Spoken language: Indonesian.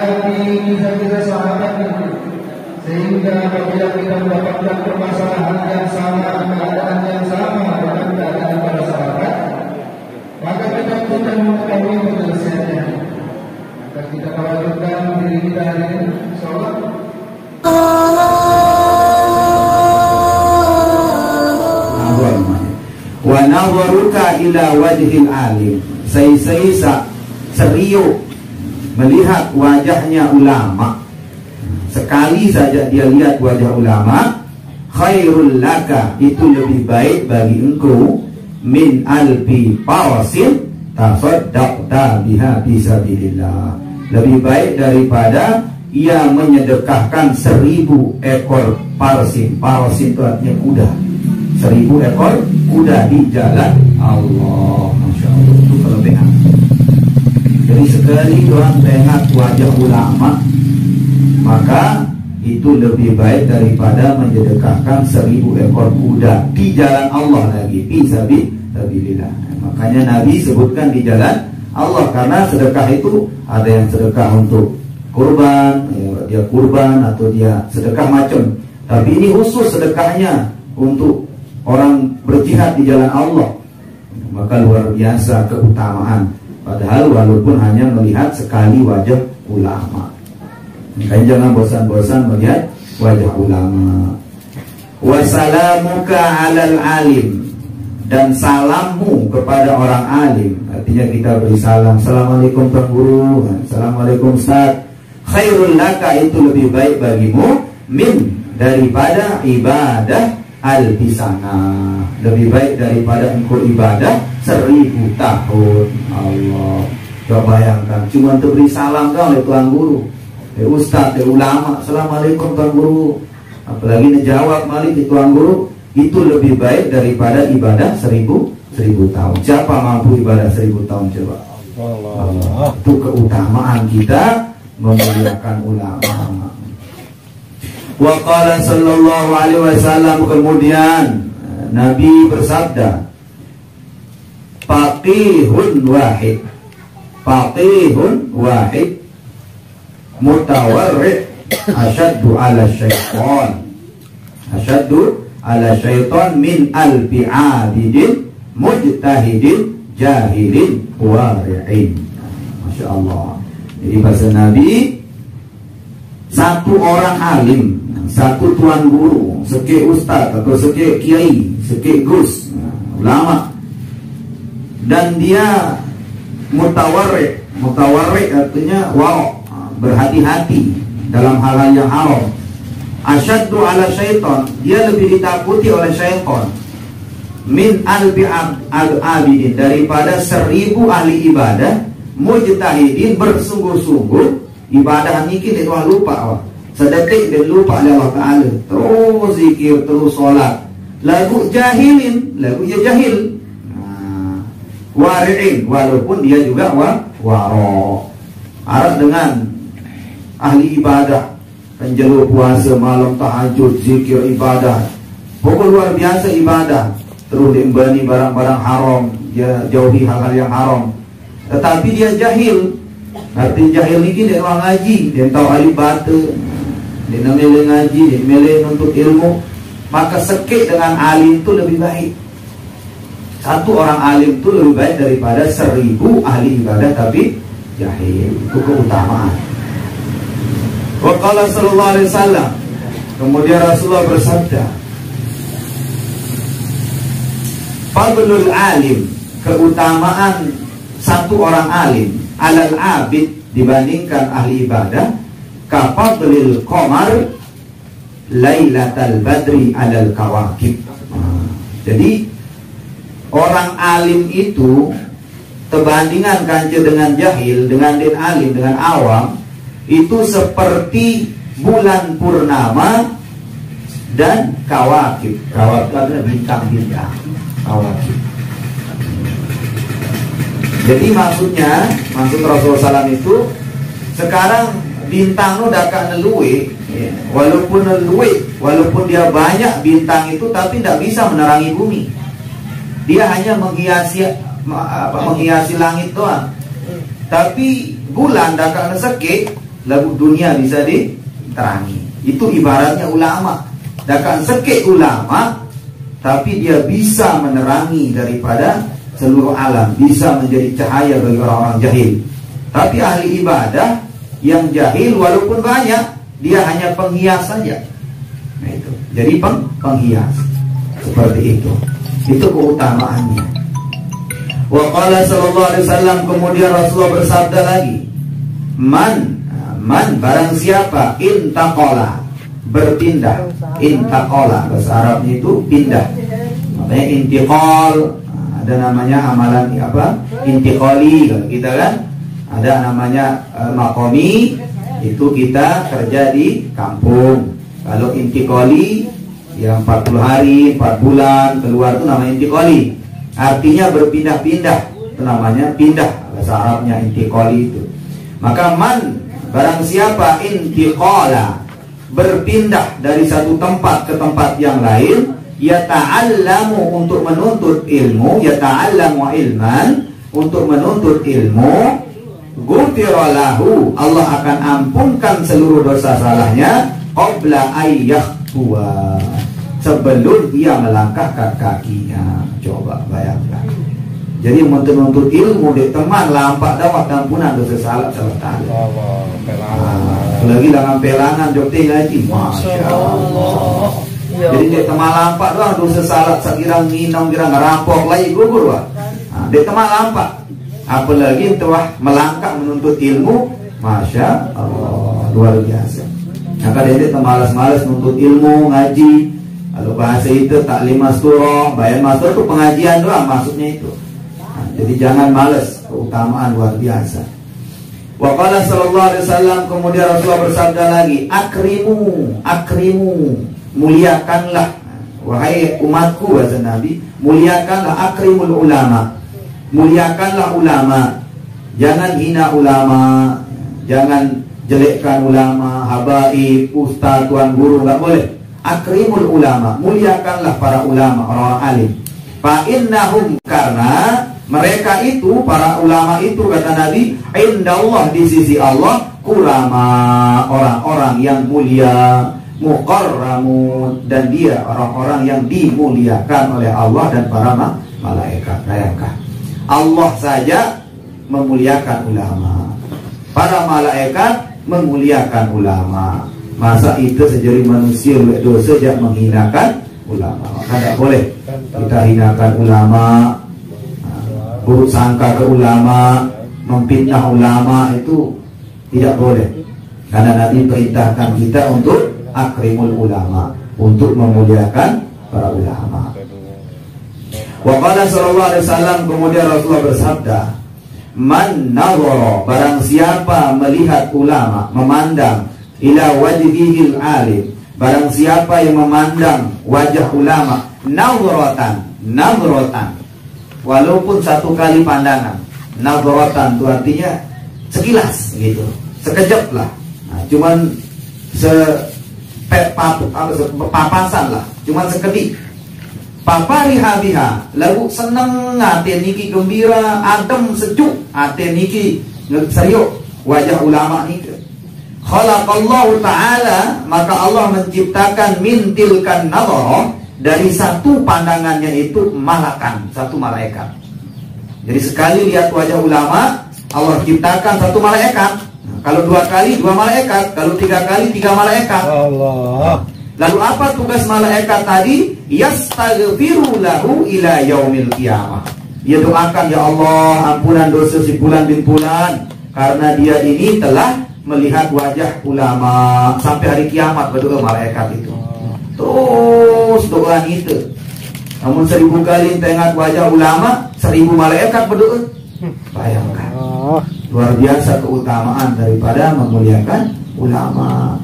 kisah-kisah sahabat itu, sehingga apabila kita mendapatkan permasalahan yang sama, keadaan yang sama dengan keadaan para sahabat, maka kita sudah mengetahui penyelesaiannya. Maka kita khawatirkan diri kita hari ini, insyaallah. Wa nadharuka ila wajhil alim, saya serius melihat wajahnya ulama. Sekali saja dia lihat wajah ulama, khairul laka, itu lebih baik bagi engkau, min alfi parasin tasaddaqta biha fisabilillah, lebih baik daripada ia menyedekahkan 1000 ekor parsin. Parsin itu artinya kuda, 1000 ekor kuda di jalan Allah. Masya Allah, itu kelebihan. Jadi sekali orang tengok wajah ulama, maka itu lebih baik daripada menyedekahkan 1000 ekor kuda di jalan Allah lagi, fisabilillah. Makanya Nabi sebutkan di jalan Allah, karena sedekah itu ada yang sedekah untuk kurban, dia kurban atau dia sedekah macam. Tapi ini khusus sedekahnya untuk orang berjihad di jalan Allah, maka luar biasa keutamaan. Padahal walaupun hanya melihat sekali wajah ulama, makanya jangan bosan-bosan melihat wajah ulama. Wassalamuka alal alim, dan salammu kepada orang alim, artinya kita beri salam, assalamualaikum Tuan Guru, assalamualaikum Ustaz, khairul laka, itu lebih baik bagimu, min, daripada ibadah al-bisana, lebih baik daripada engkau ibadah 1000 tahun. Allah, coba bayangkan, cuma untuk beri salam kau oleh Tuan Guru, Ustaz, ulama, assalamualaikum Tuan Guru, apalagi ngejawab malik di Tuan Guru, itu lebih baik daripada ibadah 1000 tahun. Siapa mampu ibadah 1000 tahun coba? Allah. Itu keutamaan kita memuliakan ulama. Wa qala sallallahu alaihi wasallam, kemudian Nabi bersabda, faqihun wahid mutawarri' asyaddu ala syaitan min alfi abidin mujtahidin jahilin wari'in. Masya Allah. Jadi bahasa Nabi, satu orang alim, satu tuan guru, seke ustaz atau seke kiai, seke gus, ulama, dan dia mutawarri artinya waro', berhati-hati dalam hal-hal yang haram. Asyaddu ala syaitan, dia lebih ditakuti oleh syaitan, min albi abidin, daripada 1000 ahli ibadah, mujtahidin, bersungguh-sungguh ibadah niki dia tuan lupa, sedetik dia lupa Allah Ta'ala, terus zikir, terus solat. Lagu jahilin, lagunya jahil. Wari'in, walaupun dia juga waro, arah dengan ahli ibadah, penjelu puasa malam, tahajud, zikir, ibadah, pokok luar biasa ibadah, terus diembani barang-barang haram, dia jauhi hal-hal yang haram, tetapi dia jahil. Arti jahil ini dia orang ngaji, dia tahu alif bata, dia namanya ngaji, dia milih untuk ilmu, maka sekik dengan alim itu lebih baik. Satu orang alim itu lebih baik daripada 1000 ahli ibadah tapi jahil. Itu keutamaan. Wa qala sallallahu alaihi wasallam, kemudian Rasulullah bersabda, fadlul alim, keutamaan satu orang alim, alal abid, dibandingkan ahli ibadah, kafadlil qamar lailatal badri alal kawakib. Jadi orang alim itu perbandingan kanca dengan jahil, dengan din alim, dengan awam, itu seperti bulan purnama dan kawakib. Kawakib adalah bintang-bintang, kawakib. Jadi maksud Rasulullah SAW itu, sekarang bintang itu dapat neluwe, walaupun neluwe, walaupun dia banyak bintang itu, tapi tidak bisa menerangi bumi. Dia hanya menghiasi langit doang. Tapi bulan dapat sekek, lalu dunia bisa diterangi. Itu ibaratnya ulama. Dakan sekek ulama, tapi dia bisa menerangi daripada seluruh alam, bisa menjadi cahaya bagi orang-orang jahil. Tapi ahli ibadah yang jahil walaupun banyak, dia hanya penghias saja. Nah itu, jadi penghias seperti itu. Itu keutamaannya. Wa qala sallallahu alaihi wasallam, kemudian Rasulullah bersabda lagi, man barang siapa intaqala, berpindah. Intaqala bahasa Arabnya itu pindah. Makanya intiqal, ada namanya amalan apa? Intiqali kalau kita kan. Ada namanya maqami, itu kita kerja di kampung. Kalau intiqali yang 40 hari, 4 bulan keluar itu namanya intiqali. Artinya berpindah-pindah, itu namanya pindah, bahasa Arabnya intiqali itu. Maka man, barang siapa intiqala, berpindah dari satu tempat ke tempat yang lain, yata'allamu, untuk menuntut ilmu, yata'allamu ilman, untuk menuntut ilmu, ghufira lahu, Allah akan ampunkan seluruh dosa salahnya, qabla ayyahtuwa, sebelum dia melangkahkan kakinya. Coba bayangkan. Jadi menuntut ilmu di teman lampak dapat ampunan dosa salah tadi. Lagi dengan pelangan jokti ngaji, masya Allah. Jadi di teman lampak doang dosa salah, sekira nginong kira ngerampok lagi gugur wah. Di teman lampak. Apalagi telah melangkah menuntut ilmu, masya Allah, luar biasa. Maka dia malas-malas menuntut ilmu, ngaji. Kalau bahasa itu taklim masturah, bayan masturah itu pengajian doang maksudnya itu. Nah, jadi jangan malas, keutamaan luar biasa. Wa qala sallallahu alaihi wasallam, kemudian Rasulullah bersabda lagi, akrimu, muliakanlah wahai umatku, wahai Nabi, muliakanlah, akrimul ulama. Muliakanlah ulama, jangan hina ulama, jangan jelekkan ulama, habaib, ustaz, tuan guru, nggak boleh. Akrimul ulama, muliakanlah para ulama, orang-orang alim. Fa innahum, karena mereka itu, para ulama itu, kata Nabi, indallah, di sisi Allah, kurama, orang-orang yang mulia, muqarramun, dan dia orang-orang yang dimuliakan oleh Allah dan para malaikat. Bayangkan, Allah saja memuliakan ulama, para malaikat memuliakan ulama. Masa itu sejari manusia dosa jak menghinakan ulama? Maka tidak boleh kita hinakan ulama, buruk sangka ke ulama, memfitnah ulama, itu tidak boleh. Karena Nabi perintahkan kita untuk akrimul ulama, untuk memuliakan para ulama. Wa qala sallallahu alaihi wasallam, kemudian Rasulullah bersabda, man nazara, barang siapa melihat ulama, memandang, ila wajhihil alim, barang siapa yang memandang wajah ulama, nazratan, walaupun satu kali pandangan. Nazratan itu artinya sekilas gitu, sekejap lah. Nah, cuman papasan lah, cuman sekedip. Papariha biha, lalu seneng, ate niki gembira, adem sejuk, ate niki serius wajah ulama niki. Khalaqallahu ta'ala, maka Allah menciptakan min tilkan nazarah, dari satu pandangannya itu malakan, satu malaikat. Jadi sekali lihat wajah ulama, Allah ciptakan satu malaikat. Nah, kalau 2 kali 2 malaikat, kalau 3 kali 3 malaikat. Allah. Lalu apa tugas malaikat tadi? Yastaghfiru lahu ila yaumil qiyamah. Dia doakan, ya Allah, ampunan dosa si fulan bin fulan, karena dia ini telah melihat wajah ulama, sampai hari kiamat berdoa malaikat itu. Terus doa itu. Namun 1000 kali tengok wajah ulama, 1000 malaikat berdoa. Bayangkan, luar biasa keutamaan daripada memuliakan ulama.